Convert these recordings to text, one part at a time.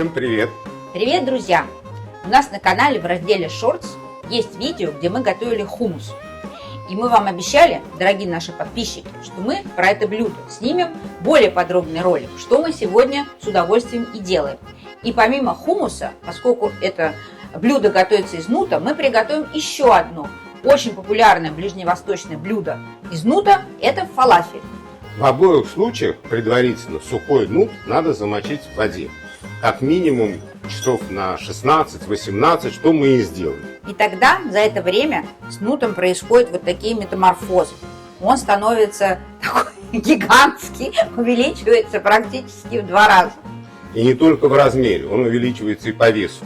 Всем привет! Привет, друзья! У нас на канале в разделе Shorts есть видео, где мы готовили хумус. И мы вам обещали, дорогие наши подписчики, что мы про это блюдо снимем более подробный ролик, что мы сегодня с удовольствием и делаем. И помимо хумуса, поскольку это блюдо готовится из нута, мы приготовим еще одно очень популярное ближневосточное блюдо из нута – это фалафель. В обоих случаях предварительно сухой нут надо замочить в воде. Как минимум часов на 16-18, что мы и сделали. И тогда за это время с нутом происходят вот такие метаморфозы. Он становится такой гигантский, увеличивается практически в 2 раза. И не только в размере, он увеличивается и по весу.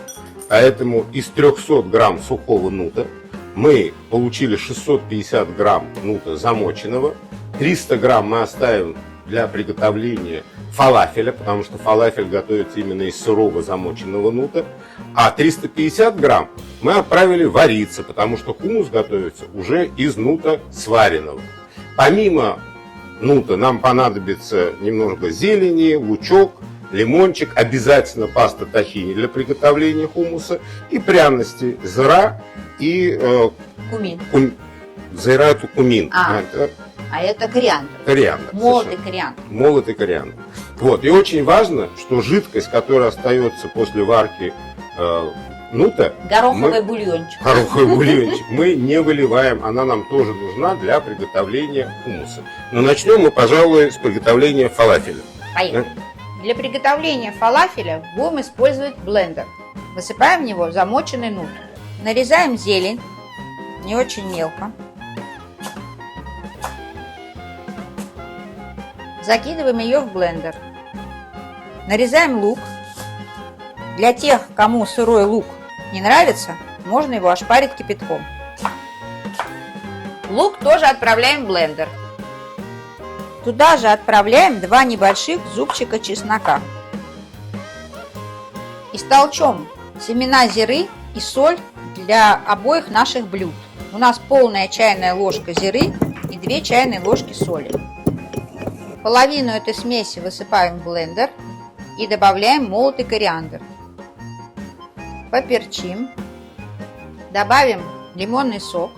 Поэтому из 300 грамм сухого нута мы получили 650 грамм нута замоченного. 300 грамм мы оставим для приготовления фалафеля, потому что фалафель готовится именно из сырого замоченного нута. А 350 грамм мы отправили вариться, потому что хумус готовится уже из нута сваренного. Помимо нута нам понадобится немного зелени, лучок, лимончик, обязательно паста тахини для приготовления хумуса и пряности, зира и Кумин. Зира это кумин. А это кориандр. Кориандр. Молотый кориандр. Молотый кориандр. Вот. И очень важно, что жидкость, которая остается после варки нута, гороховый бульончик. Гороховый бульончик мы не выливаем, она нам тоже нужна для приготовления хумуса. Но начнем мы, пожалуй, с приготовления фалафеля. Поехали. Для приготовления фалафеля будем использовать блендер. Высыпаем в него замоченный нут. Нарезаем зелень, не очень мелко. Закидываем ее в блендер. Нарезаем лук. Для тех, кому сырой лук не нравится, можно его ошпарить кипятком. Лук тоже отправляем в блендер. Туда же отправляем 2 небольших зубчика чеснока. Истолчем семена зиры и соль для обоих наших блюд. У нас полная чайная ложка зиры и 2 чайные ложки соли. Половину этой смеси высыпаем в блендер и добавляем молотый кориандр. Поперчим. Добавим лимонный сок.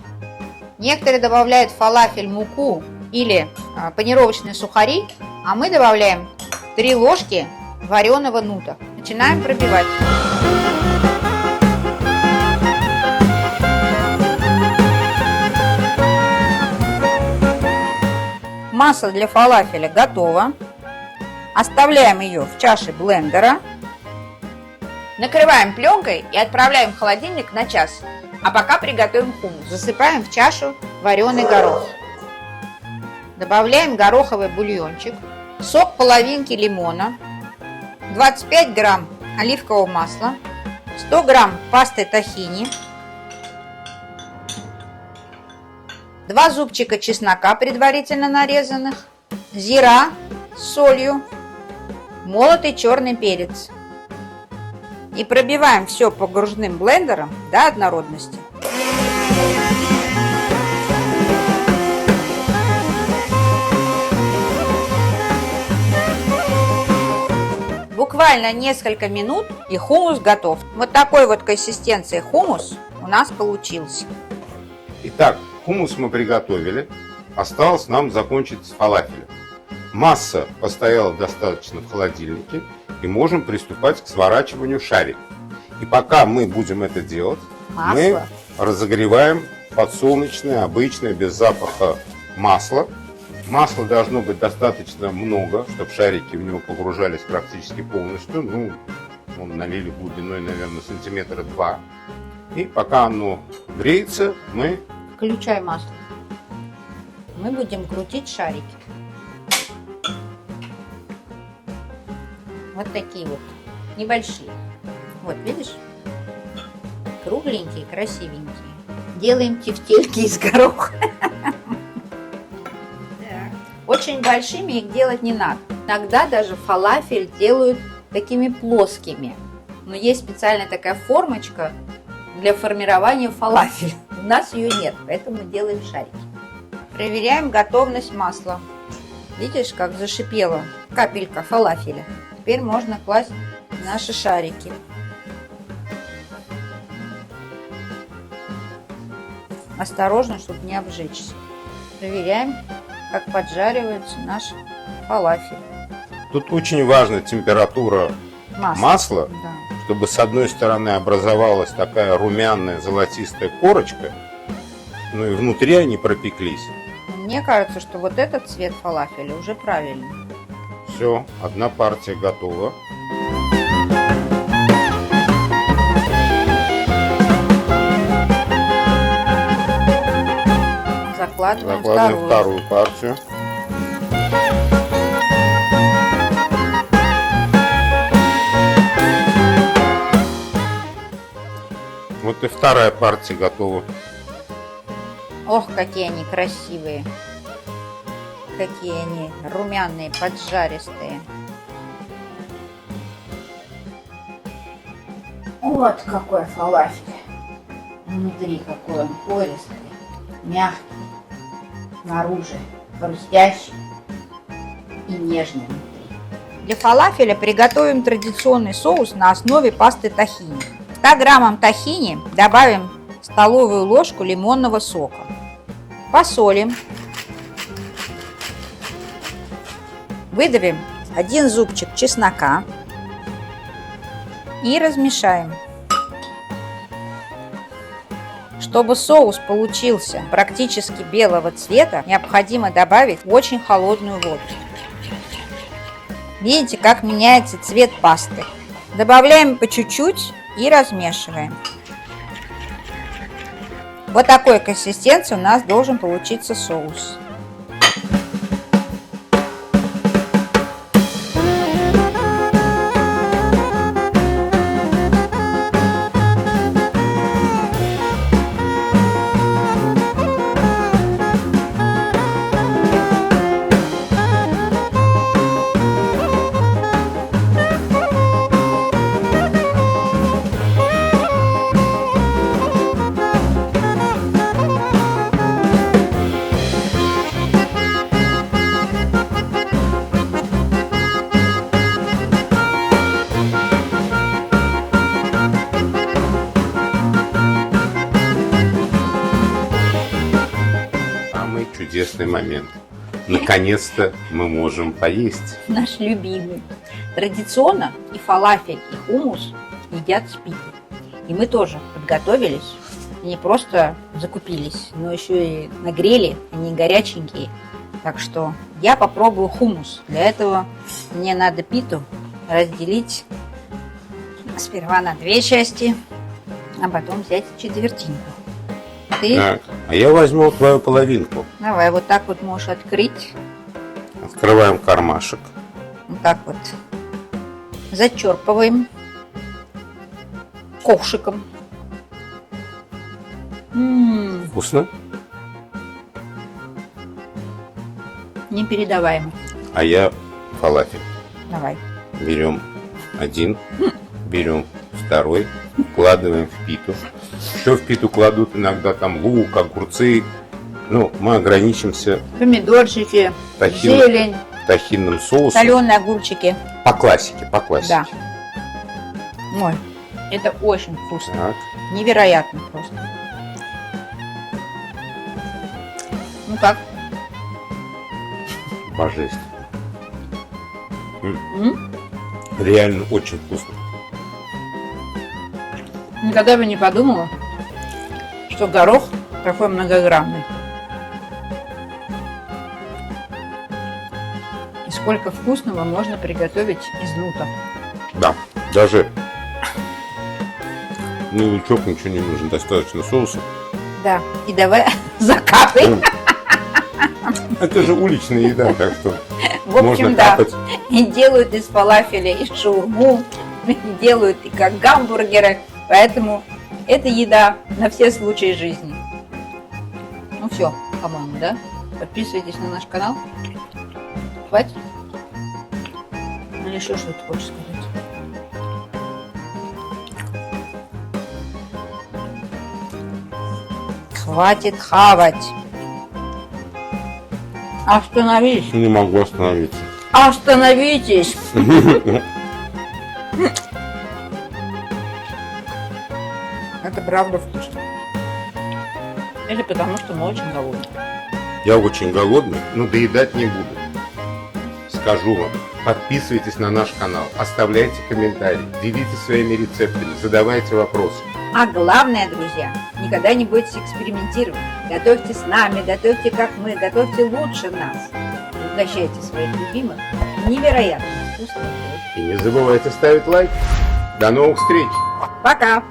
Некоторые добавляют в фалафель муку или панировочные сухари, а мы добавляем 3 ложки вареного нута. Начинаем пробивать. Масло для фалафеля готово. Оставляем ее в чаше блендера. Накрываем пленкой и отправляем в холодильник на час. А пока приготовим хумус. Засыпаем в чашу вареный горох. Добавляем гороховый бульончик, сок половинки лимона, 25 грамм оливкового масла, 100 грамм пасты тахини, 2 зубчика чеснока предварительно нарезанных, зира с солью, молотый черный перец. И пробиваем все погружным блендером до однородности. Буквально несколько минут и хумус готов. Вот такой вот консистенции хумус у нас получился. Итак, хумус мы приготовили. Осталось нам закончить с фалафелем. Масса постояла достаточно в холодильнике, и можем приступать к сворачиванию шариков. И пока мы будем это делать, мы разогреваем подсолнечное, обычное, без запаха масло. Масла должно быть достаточно много, чтобы шарики в него погружались практически полностью. Ну, налили глубиной, наверное, сантиметра 2. И пока оно греется, мы... Включаем масло. Мы будем крутить шарики. Вот такие вот, небольшие. Вот, видишь? Кругленькие, красивенькие. Делаем тефтельки из гороха. Очень большими их делать не надо. Иногда даже фалафель делают такими плоскими. Но есть специальная такая формочка для формирования фалафеля. У нас ее нет, поэтому делаем шарики. Проверяем готовность масла. Видишь, как зашипела капелька фалафеля. Теперь можно класть наши шарики. Осторожно, чтобы не обжечься. Проверяем, как поджаривается наш фалафель. Тут очень важна температура масла, Да. чтобы с одной стороны образовалась такая румяная золотистая корочка, ну и внутри они пропеклись. Мне кажется, что вот этот цвет фалафеля уже правильный. Все, одна партия готова. Закладываем Вторую партию. Вот и вторая партия готова. Ох, какие они красивые. Какие они румяные, поджаристые. Вот какой фалафель. Внутри какой он пористый, мягкий, снаружи хрустящий и нежный внутри. Для фалафеля приготовим традиционный соус на основе пасты тахини. К 100 граммам тахини добавим столовую ложку лимонного сока. Посолим. Выдавим 1 зубчик чеснока и размешаем. Чтобы соус получился практически белого цвета, необходимо добавить очень холодную воду. Видите, как меняется цвет пасты. Добавляем по чуть-чуть и размешиваем. Вот такой консистенции у нас должен получиться соус. Чудесный момент. Наконец-то мы можем поесть. Наш любимый. Традиционно и фалафель, и хумус едят с питой. И мы тоже подготовились. И не просто закупились, но еще и нагрели, они горяченькие. Так что я попробую хумус. Для этого мне надо питу разделить сперва на 2 части, а потом взять четвертинку. Ты... Так, а я возьму твою половинку. Давай, вот так вот можешь открыть. Открываем кармашек. Вот так вот. Зачерпываем ковшиком. Вкусно? Непередаваемо. А я фалафель. Давай. Берем один, берем второй, вкладываем в питу. Еще в питу кладут иногда там лук, огурцы. Ну, мы ограничимся Помидорчики, зелень, тахинным соусом. соленые огурчики. По классике, по классике. Да. Ой, это очень вкусно. Так. Невероятно просто. Ну как? Божественно. Реально очень вкусно. Никогда бы не подумала, что горох такой многогранный. И сколько вкусного можно приготовить из нута. Да, даже ни лучок, ничего не нужно, достаточно соуса. Да, и давай закапай. Это же уличная еда, так что В общем, можно да. капать. И делают из фалафеля и шаурму, и делают и как гамбургеры. Поэтому это еда на все случаи жизни. Ну все, по-моему, да? Подписывайтесь на наш канал. Хватит? Или еще что-то хочешь сказать? Хватит хавать. Остановись. Не могу остановиться. Остановитесь. Это правда вкусно. Или потому, что мы очень голодные. Я очень голодный, но доедать не буду. Скажу вам, подписывайтесь на наш канал, оставляйте комментарии, делитесь своими рецептами, задавайте вопросы. А главное, друзья, никогда не бойтесь экспериментировать. Готовьте с нами, готовьте как мы, готовьте лучше нас. И угощайте своих любимых невероятно вкусным блюдом. И не забывайте ставить лайк. До новых встреч! Пока!